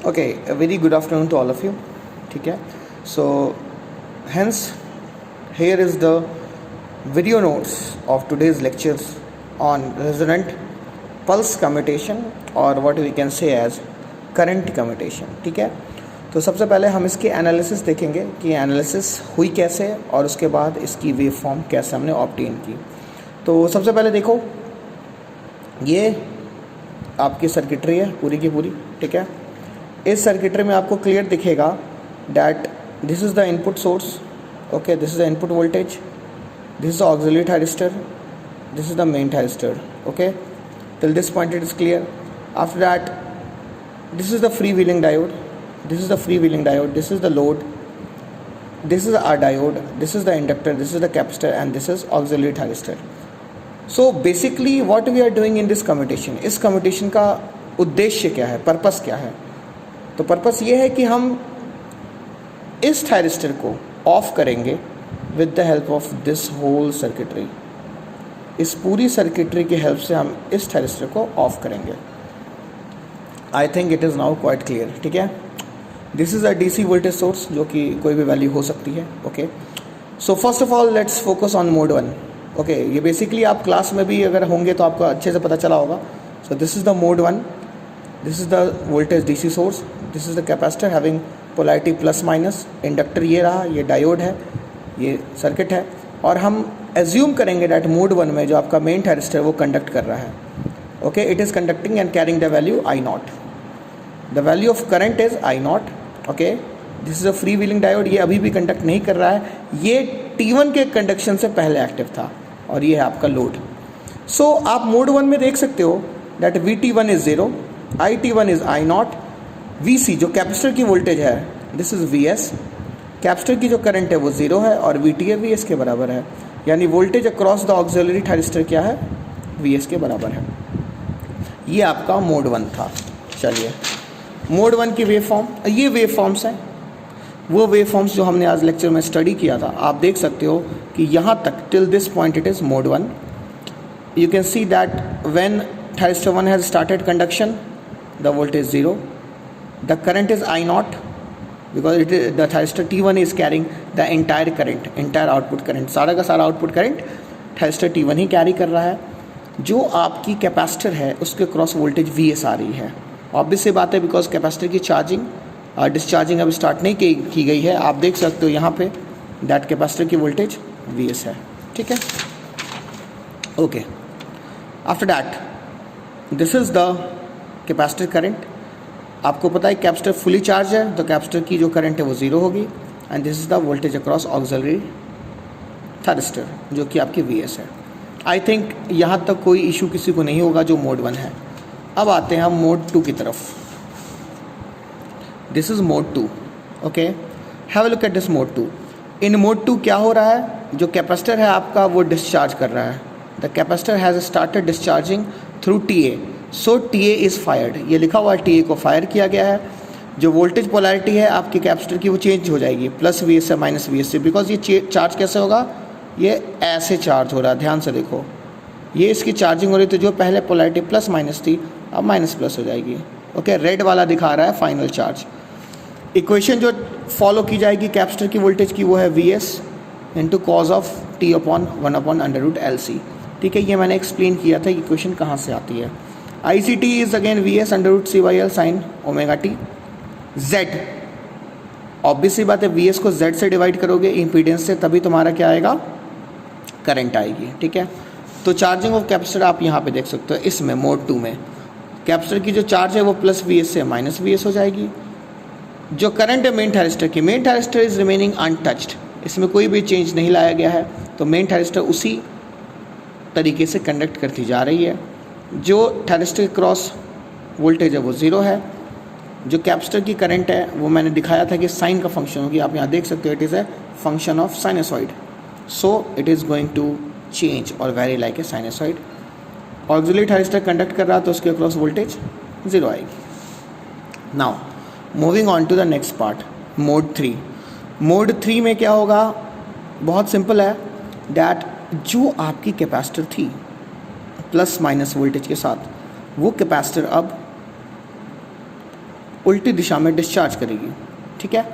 Okay, a very good afternoon to all of you. ठीक है, so hence here is the video notes of today's lectures on resonant pulse commutation or what we can say as current commutation. ठीक है, तो सबसे पहले हम इसकी analysis देखेंगे कि एनालिसिस हुई कैसे और उसके बाद इसकी वेव फॉर्म कैसे हमने ऑब्टेन की. तो सबसे पहले देखो, ये आपकी सर्किटरी है पूरी की पूरी. ठीक है, इस सर्किटरी में आपको क्लियर दिखेगा that this is the input source. Okay, this is the input voltage, this is the auxiliary thyristor, this is the main thyristor. Okay, till this point it is clear. After that this is the free wheeling diode, this is the freewheeling diode, this is the load, this is our diode, this is the inductor, this is the capacitor and this is auxiliary thyristor. So basically what we are doing in this commutation, इस commutation का उद्देश्य क्या है, purpose क्या है? तो purpose ये है कि हम इस थायरिस्टर को ऑफ करेंगे with the help of this whole circuitry. इस पूरी सर्किटरी की हेल्प से हम इस थायरिस्टर को ऑफ करेंगे. I think it is now quite clear. ठीक है, this is a DC voltage source जो कि कोई भी वैल्यू हो सकती है. Okay, so first of all let's focus on mode 1. Okay, ये बेसिकली आप क्लास में भी अगर होंगे तो आपको अच्छे से पता चला होगा. So this is the mode 1, this is the voltage DC source, this is the capacitor having polarity plus minus, inductor ये रहा, ये डायोड है, ये सर्किट है. और हम एज्यूम करेंगे डैट मोड 1 में जो आपका मेन थायरिस्टर वो कंडक्ट कर रहा है. Okay, it is conducting and carrying the value I not. The value of current is I not. Okay, this is a free wheeling diode, ये अभी भी कंडक्ट नहीं कर रहा है, ये T1 के कंडक्शन से पहले एक्टिव था और ये है आपका लोड. सो आप मोड 1 में देख सकते हो that VT1 is 0, IT1 is I not, VC जो कैपेसिटर की वोल्टेज है दिस इज़ VS, कैपेसिटर की जो करंट है वो 0 है और VT है VS के बराबर है. यानी voltage across the auxiliary thyristor क्या है, VS के बराबर है. ये आपका मोड 1 था. चलिए, मोड 1 की वेव फॉर्म, ये वेव फॉर्म्स हैं, वो वेव फॉर्म्स जो हमने आज लेक्चर में स्टडी किया था. आप देख सकते हो कि यहाँ तक till this point it is mode 1. You can see that when thyristor 1 has started conduction the voltage 0, the current is I not because it is the thyristor T1 is carrying the entire current, entire output current, सारा का सारा output current thyristor T1 ही carry कर रहा है. जो आपकी capacitor है उसके क्रॉस वोल्टेज VS आ रही है. ऑब्वियस सी बात है बिकॉज कैपेसिटर की चार्जिंग डिस्चार्जिंग अभी स्टार्ट नहीं की गई है. आप देख सकते हो यहाँ पे दैट कैपेसिटर की वोल्टेज VS है. ठीक है, okay. After that this is the capacitor current. आपको पता है कैपेसिटर फुली चार्ज है तो कैपेसिटर की जो करंट है वो 0 होगी and this is the voltage across auxiliary thyristor जो कि आपकी VS है. आई थिंक यहाँ तक कोई इशू किसी को नहीं होगा जो मोड 1 है. अब आते हैं हम मोड 2 की तरफ. This is mode 2. Okay, have a look at this mode 2. In mode 2 क्या हो रहा है, जो कैपेसिटर है आपका वो डिस्चार्ज कर रहा है. The capacitor has started discharging through TA, so TA is fired. ये लिखा हुआ है TA को फायर किया गया है. जो वोल्टेज पोलैरिटी है आपकी कैपेसिटर की वो चेंज हो जाएगी प्लस VS से माइनस VS से. बिकॉज ये चार्ज कैसे होगा, ये ऐसे चार्ज हो रहा है. ध्यान से देखो, ये इसकी चार्जिंग हो रही थी, जो पहले पोलैरिटी प्लस माइनस थी अब माइनस प्लस हो जाएगी. ओके, रेड वाला दिखा रहा है फाइनल चार्ज. इक्वेशन जो फॉलो की जाएगी कैपेसिटर की वोल्टेज की वो है VS into cos of T/1/√LC. ठीक है, ये मैंने एक्सप्लेन किया था इक्वेशन कहाँ से आती है. ICT is again VS √CYL sine omega T. Z obvious सी बात है, VS को Z से डिवाइड करोगे इम्पीडेंस से तभी तुम्हारा क्या आएगा, करंट आएगी. ठीक है, तो चार्जिंग ऑफ कैपेसिटर आप यहाँ पे देख सकते हो. इसमें मोड 2 में कैपेसिटर की जो चार्ज है वो प्लस VS से माइनस VS हो जाएगी. जो करंट है मेन थायरिस्टर की, main thyristor is remaining untouched, इसमें कोई भी चेंज नहीं लाया गया है. तो मेन थायरिस्टर उसी तरीके से कंडक्ट करती जा रही है. जो थायरिस्टर क्रॉस वोल्टेज है वो 0 है. जो कैपेसिटर की करंट है वो मैंने दिखाया था कि साइन का फंक्शन होगी. आप यहाँ देख सकते हो it is a function of sinusoid, so it is going to change और vary like a sinusoid. Auxiliary thyristor conduct कर रहा तो उसके अक्रॉस वोल्टेज 0 आएगी. Now moving on to the next part, mode 3. Mode 3 में क्या होगा, बहुत सिंपल है दैट जो आपकी कैपेसिटर थी प्लस माइनस वोल्टेज के साथ, वो कैपेसिटर अब उल्टी दिशा में डिस्चार्ज करेगी, ठीक है।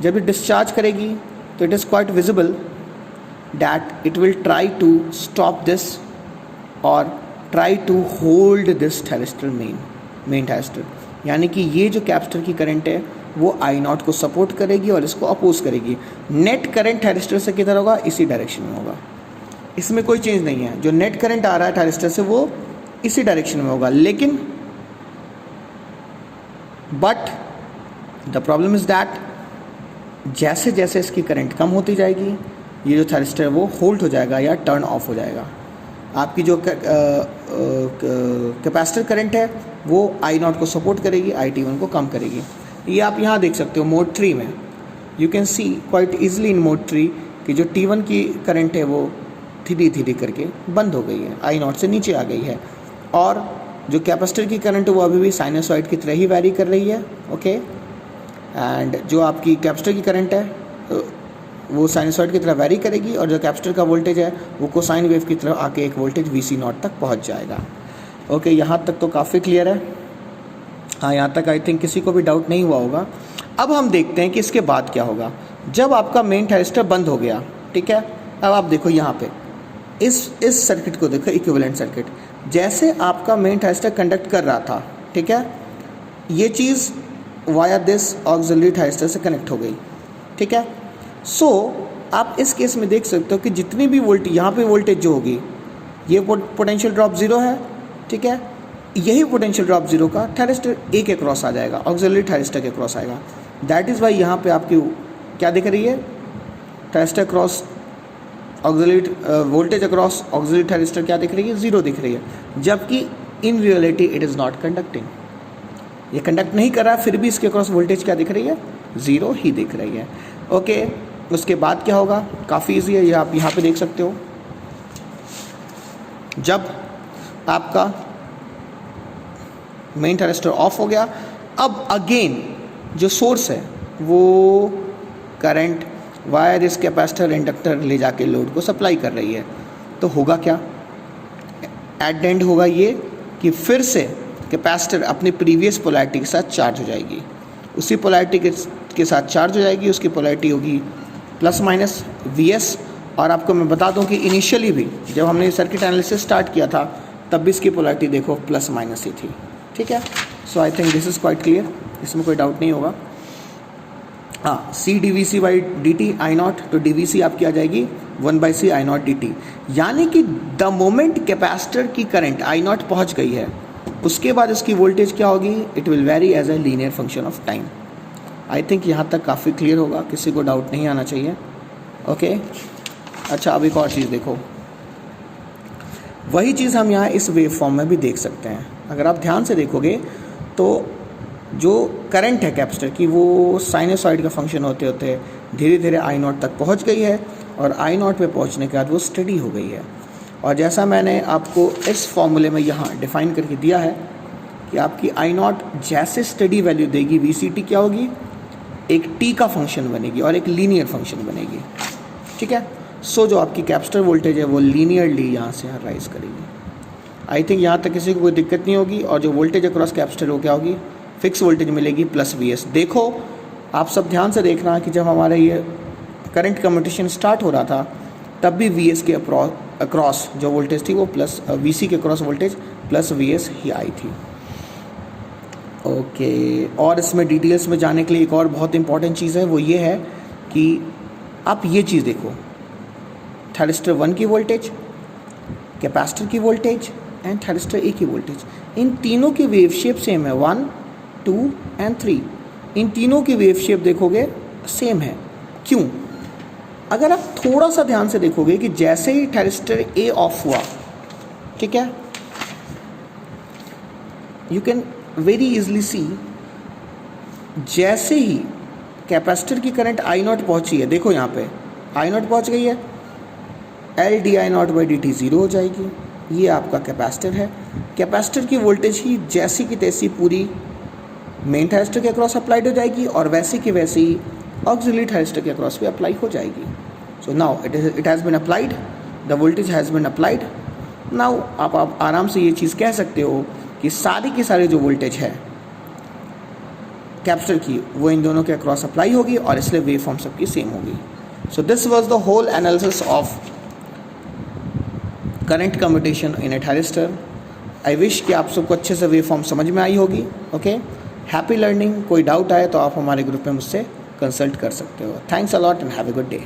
जब ये डिस्चार्ज करेगी तो it is quite visible that it will try to stop this और try to hold this thyristor main thyristor, यानी कि ये जो कैपेसिटर की करंट है वो आई नॉट को सपोर्ट करेगी और इसको अपोज करेगी। नेट करंट थायरिस्टर से किधर होगा, इसी डायरेक्शन में होगा, इसमें कोई चेंज नहीं है। जो नेट करंट आ रहा है थायरिस्टर से वो इसी डायरेक्शन में होगा, लेकिन but the problem is that जैसे जैसे इसकी करंट कम होती जाएगी ये जो थायरिस्टर है वो होल्ड हो जाएगा या टर्न ऑफ हो जाएगा। आपकी जो कैपेसिटर करंट है वो आई नॉट को सपोर्ट करेगी, IT1 को कम करेगी। ये आप यहाँ देख सकते हो मोड 3 में, you can see quite easily in mode 3 कि जो T1 की करंट है वो धीरे धीरे करके बंद हो गई है, आई नॉट से नीचे आ गई है, और जो कैपेसिटर की करंट है वो अभी भी साइनसॉइड की तरह ही वैरी कर रही है, ओके। एंड जो आपकी कैपेसिटर की करंट है वो साइनसॉइड की तरह वैरी करेगी, और जो कैपेसिटर का वोल्टेज है वो कोसाइन वेव की तरह आके एक वोल्टेज VC0 तक पहुंच जाएगा, ओके। यहाँ तक तो काफ़ी क्लियर है, हाँ, यहाँ तक आई थिंक किसी को भी डाउट नहीं हुआ होगा। अब हम देखते हैं कि इसके बाद क्या होगा जब आपका मेन थायरिस्टर बंद हो गया, ठीक है। अब आप देखो यहाँ पे इस सर्किट को देखो, इक्विवेलेंट सर्किट, जैसे आपका मेन थायरिस्टर कंडक्ट कर रहा था, ठीक है, ये चीज़ वाया दिस ऑक्सिलरी थायरिस्टर से कनेक्ट हो गई, ठीक है। सो आप इस केस में देख सकते हो कि जितनी भी वोल्टेज यहाँ पे वोल्टेज जो होगी ये पोटेंशियल ड्रॉप 0 है, ठीक है। यही पोटेंशियल ड्रॉप 0 का थायरिस्टर A के क्रॉस आ जाएगा, ऑक्सिलरी थायरिस्टर के क्रॉस आएगा। दैट इज़ वाई यहाँ पे आपकी क्या दिख रही है, thyristor cross auxiliary voltage across auxiliary thyristor क्या दिख रही है, 0 दिख रही है, जबकि in reality it is not conducting, ये कंडक्ट नहीं कर रहा है, फिर भी इसके क्रॉस वोल्टेज क्या दिख रही है, 0 ही दिख रही है, ओके। उसके बाद क्या होगा, काफ़ी ईजी है, ये आप यहाँ पे देख सकते हो। जब आपका मेन थायरिस्टर ऑफ हो गया, अब अगेन जो सोर्स है वो करंट वायर इस कैपेसिटर इंडक्टर ले जाके लोड को सप्लाई कर रही है, तो होगा क्या, एट द एंड होगा ये कि फिर से कैपेसिटर अपनी प्रीवियस पोलैरिटी के साथ चार्ज हो जाएगी, उसी पोलैरिटी के साथ चार्ज हो जाएगी, उसकी पोलैरिटी होगी प्लस माइनस VS। और आपको मैं बता दूं कि इनिशियली भी जब हमने सर्किट एनालिसिस स्टार्ट किया था तब भी इसकी पोलैरिटी देखो प्लस माइनस ही थी, ठीक है। So I think this is quite clear, इसमें कोई डाउट नहीं होगा। हाँ, C/dVC/dt I नॉट, तो DVC आपकी आ जाएगी 1/C I नॉट dt, यानी कि द मोमेंट कैपेसिटर की करंट I नॉट पहुँच गई है उसके बाद इसकी वोल्टेज क्या होगी, it will vary as a linear function of time. I think यहाँ तक काफ़ी क्लियर होगा, किसी को डाउट नहीं आना चाहिए, ओके। अच्छा, अब एक और चीज़ देखो, वही चीज़ हम यहाँ इस वेव फॉर्म में भी देख सकते हैं। अगर आप ध्यान से देखोगे तो जो करंट है कैपेसिटर की वो साइनसॉइड का फंक्शन होते होते धीरे धीरे I नॉट तक पहुँच गई है, और I नॉट पे पहुँचने के बाद वो स्टडी हो गई है। और जैसा मैंने आपको इस फॉर्मूले में यहाँ डिफाइन करके दिया है कि आपकी I नॉट जैसे स्टडी वैल्यू देगी VCT क्या होगी, एक T का फंक्शन बनेगी और एक लीनियर फंक्शन बनेगी, ठीक है। सो जो आपकी कैपेसिटर वोल्टेज है वो लीनियरली यहाँ से राइज करेगी। आई थिंक यहाँ तक किसी को कोई दिक्कत नहीं होगी। और जो वोल्टेज अक्रॉस कैपेसिटर वो क्या होगी, फिक्स वोल्टेज मिलेगी प्लस VS। देखो आप सब ध्यान से देखना कि जब हमारा ये करंट कम्यूटेशन स्टार्ट हो रहा था तब भी VS के अक्रॉस जो वोल्टेज थी वो प्लस VC के अक्रॉस वोल्टेज प्लस VS ही आई थी, ओके। और इसमें डिटेल्स में जाने के लिए एक और बहुत इंपॉर्टेंट चीज़ है, वो ये है कि आप ये चीज़ देखो, थायरिस्टर 1 की वोल्टेज, कैपेसिटर की वोल्टेज एंड थायरिस्टर A की वोल्टेज, इन तीनों की वेव शेप सेम है, 1, 2 एंड 3। इन तीनों की वेव शेप देखोगे सेम है, क्यों? अगर आप थोड़ा सा ध्यान से देखोगे कि जैसे ही थायरिस्टर A ऑफ हुआ, ठीक है, यू कैन वेरी इजली सी जैसे ही कैपेसिटर की करंट I नॉट पहुंची है, देखो यहाँ पे I नॉट पहुंच गई है, L di not by dt 0 हो जाएगी। ये आपका कैपेसिटर है। कैपेसिटर की वोल्टेज ही जैसी की तैसी पूरी मेन थायरिस्टर के अक्रॉस अप्लाइड हो जाएगी और वैसे की वैसे ही ऑक्सिलरी थायरिस्टर के अक्रॉस भी अप्लाई हो जाएगी। So now it has been applied, the voltage has been applied. Now आप आराम से ये चीज़ कह सकते हो कि सारी की सारी जो वोल्टेज है कैप्चर की वो इन दोनों के अक्रॉस अप्लाई होगी और इसलिए वेव फॉर्म सबकी सेम होगी. So this was the whole analysis of current commutation in a thyristor. I wish कि आप सबको अच्छे से वेव फॉर्म समझ में आई होगी. Okay, happy learning. कोई डाउट आए तो आप हमारे ग्रुप में मुझसे कंसल्ट कर सकते हो. Thanks a lot and have a good day.